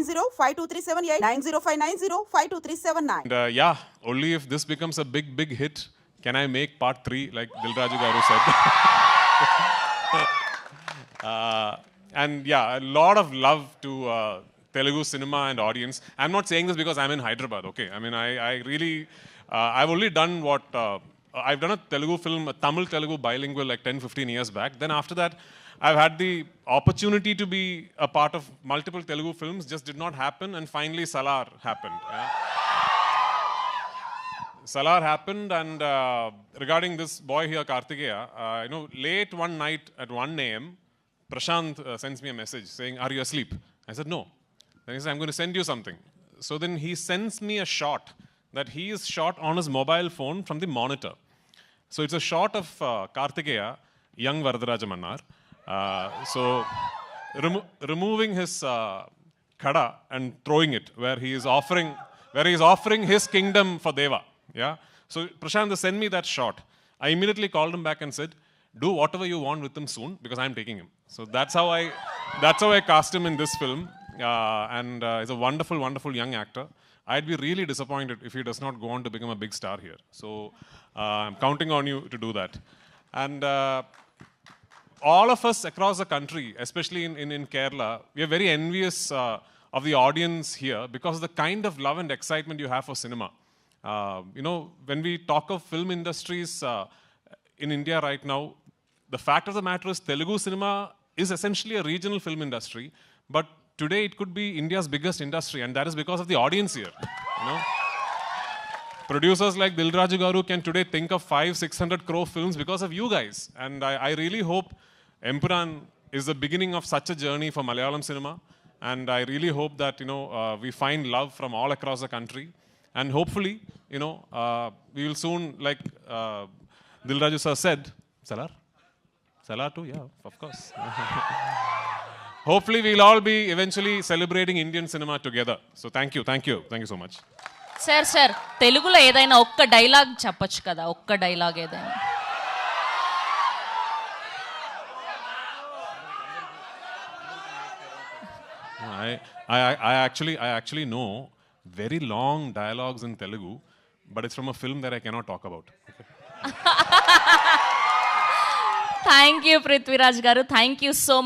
905237 9059052379. And yeah, only if this becomes a big hit can I make part 3, like Dil Raju Garu said. And yeah, a lot of love to Telugu cinema and audience. I'm not saying this because I'm in Hyderabad, okay? I mean, I really, I've only done what, I've done a Telugu film, a Tamil-Telugu bilingual like 10-15 years back. Then after that, I've had the opportunity to be a part of multiple Telugu films, just did not happen, and finally Salar happened. Yeah? Salar happened, and regarding this boy here, Kartikeya, you know, late one night at 1 a.m., Prashant sends me a message saying, "Are you asleep?" I said, "No." Then he said, "I'm going to send you something." So then he sends me a shot that he is shot on his mobile phone from the monitor. So it's a shot of Kartikeya, young Varadaraja Mannar. So removing his khada and throwing it where he is offering his kingdom for Deva. Yeah. So Prashant sent me that shot. I immediately called him back and said, "Do whatever you want with him soon because I'm taking him." So that's how I cast him in this film. And he's a wonderful, wonderful young actor. I'd be really disappointed if he does not go on to become a big star here. So I'm counting on you to do that. And all of us across the country, especially in Kerala, we are very envious of the audience here because of the kind of love and excitement you have for cinema. You know, when we talk of film industries in India right now, the fact of the matter is Telugu cinema is essentially a regional film industry, but today it could be India's biggest industry, and that is because of the audience here. You know? Producers like Dil Raju Garu can today think of 500-600 crore films because of you guys. And I really hope Empuran is the beginning of such a journey for Malayalam cinema. And I really hope that, you know, we find love from all across the country. And hopefully, you know, we will soon, like Dil Raju sir said, Salar? Salar too? Yeah, of course. Hopefully, we'll all be eventually celebrating Indian cinema together. So thank you so much. Sir తెలుగులో ఏదైనా ఒక్క dialogue చెప్పొచ్చు కదా, ఒక్క dialogue ఏదైనా. I actually know very long dialogues in Telugu, but it's from a film that I cannot talk about. Okay? Thank you, Prithviraj garu. Thank you so much.